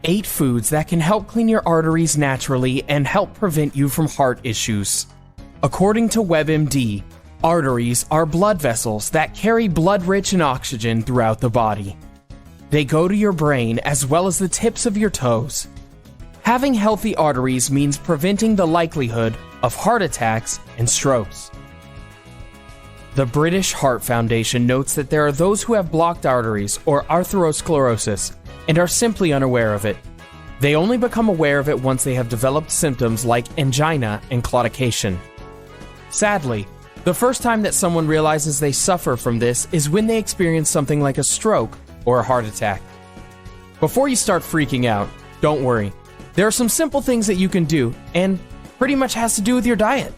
8 foods that can help clean your arteries naturally and help prevent you from heart issues. According to WebMD, arteries are blood vessels that carry blood rich in oxygen throughout the body. They go to your brain as well as the tips of your toes. Having healthy arteries means preventing the likelihood of heart attacks and strokes. The British Heart Foundation notes that there are those who have blocked arteries or atherosclerosis and are simply unaware of it. They only become aware of it once they have developed symptoms like angina and claudication. Sadly, the first time that someone realizes they suffer from this is when they experience something like a stroke or a heart attack. Before you start freaking out, don't worry. There are some simple things that you can do, and pretty much has to do with your diet.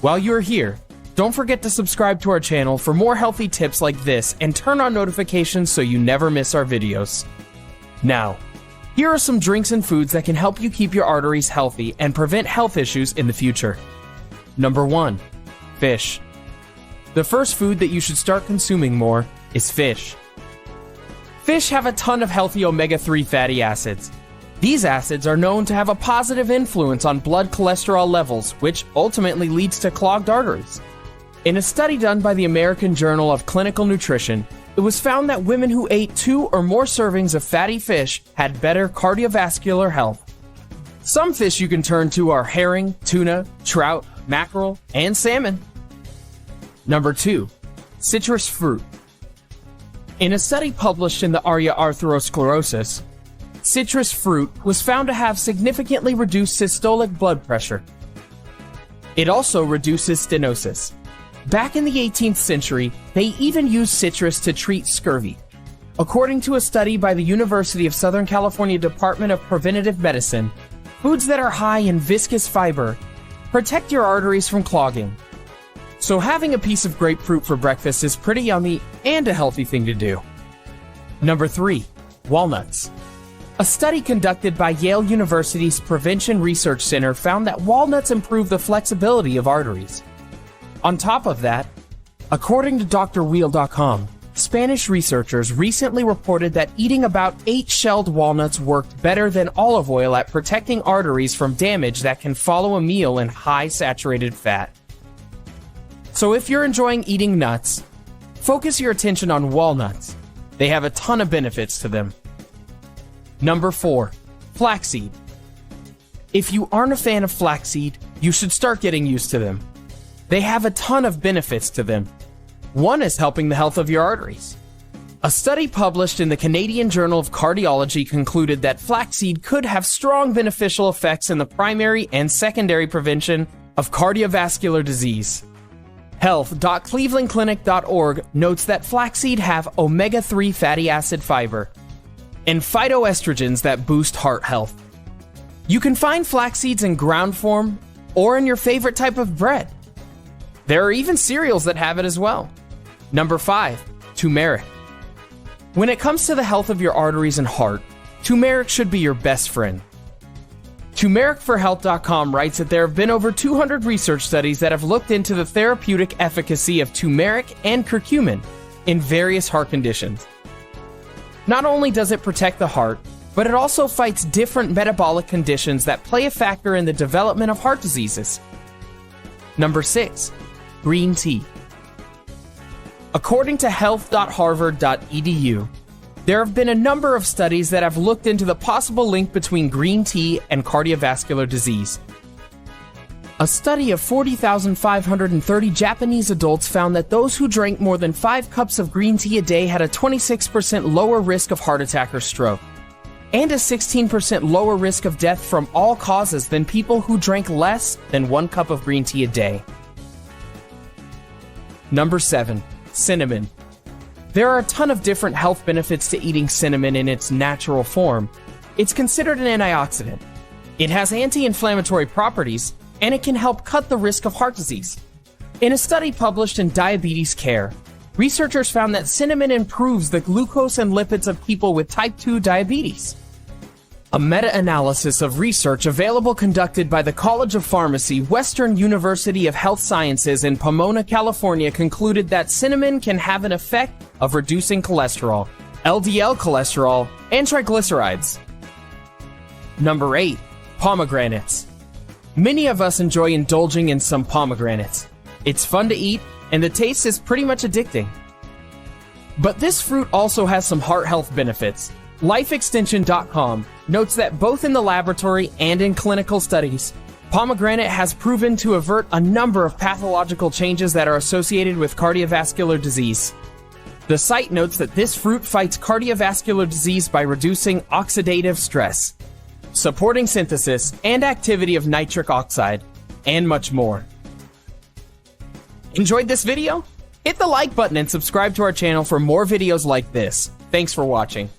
While you're here, don't forget to subscribe to our channel for more healthy tips like this and turn on notifications so you never miss our videos. Now, here are some drinks and foods that can help you keep your arteries healthy and prevent health issues in the future. Number 1. Fish. The first food that you should start consuming more is fish. Fish have a ton of healthy omega-3 fatty acids. These acids are known to have a positive influence on blood cholesterol levels, which ultimately leads to clogged arteries. In a study done by the American Journal of Clinical Nutrition, it was found that women who ate 2 or more servings of fatty fish had better cardiovascular health. Some fish you can turn to are herring, tuna, trout, mackerel, and salmon. Number 2. Citrus fruit. In a study published in the area Atherosclerosis, citrus fruit was found to have significantly reduced systolic blood pressure. It also reduces stenosis. Back in the 18th century, they even used citrus to treat scurvy. According to a study by the University of Southern California Department of Preventive Medicine, foods that are high in viscous fiber protect your arteries from clogging. So having a piece of grapefruit for breakfast is pretty yummy and a healthy thing to do. Number 3. Walnuts. A study conducted by Yale University's Prevention Research Center found that walnuts improve the flexibility of arteries. On top of that, according to drwheel.com, Spanish researchers recently reported that eating about 8 shelled walnuts worked better than olive oil at protecting arteries from damage that can follow a meal in high saturated fat. So if you're enjoying eating nuts, focus your attention on walnuts. They have a ton of benefits to them. Number 4. Flaxseed. If you aren't a fan of flaxseed, you should start getting used to them. They have a ton of benefits to them. One is helping the health of your arteries. A study published in the Canadian Journal of Cardiology concluded that flaxseed could have strong beneficial effects in the primary and secondary prevention of cardiovascular disease. Health.clevelandclinic.org notes that flaxseed have omega-3 fatty acid fiber and phytoestrogens that boost heart health. You can find flax seeds in ground form or in your favorite type of bread. There are even cereals that have it as well. Number 5. Turmeric. When it comes to the health of your arteries and heart, turmeric should be your best friend. TurmericForHealth.com writes that there have been over 200 research studies that have looked into the therapeutic efficacy of turmeric and curcumin in various heart conditions. Not only does it protect the heart, but it also fights different metabolic conditions that play a factor in the development of heart diseases. Number 6. Green tea. According to health.harvard.edu, there have been a number of studies that have looked into the possible link between green tea and cardiovascular disease. A study of 40,530 Japanese adults found that those who drank more than 5 cups of green tea a day had a 26% lower risk of heart attack or stroke, and a 16% lower risk of death from all causes than people who drank less than 1 cup of green tea a day. Number 7. Cinnamon. There are a ton of different health benefits to eating cinnamon in its natural form. It's considered an antioxidant. It has anti-inflammatory properties, and it can help cut the risk of heart disease. In a study published in Diabetes Care, researchers found that cinnamon improves the glucose and lipids of people with type 2 diabetes. A meta-analysis of research available conducted by the College of Pharmacy, Western University of Health Sciences in Pomona, California concluded that cinnamon can have an effect of reducing cholesterol, LDL cholesterol, and triglycerides. Number 8. Pomegranates. Many of us enjoy indulging in some pomegranates. It's fun to eat, and the taste is pretty much addicting. But this fruit also has some heart health benefits. LifeExtension.com notes that both in the laboratory and in clinical studies, pomegranate has proven to avert a number of pathological changes that are associated with cardiovascular disease. The site notes that this fruit fights cardiovascular disease by reducing oxidative stress, supporting synthesis and activity of nitric oxide, and much more. Enjoyed this video? Hit the like button and subscribe to our channel for more videos like this. Thanks for watching.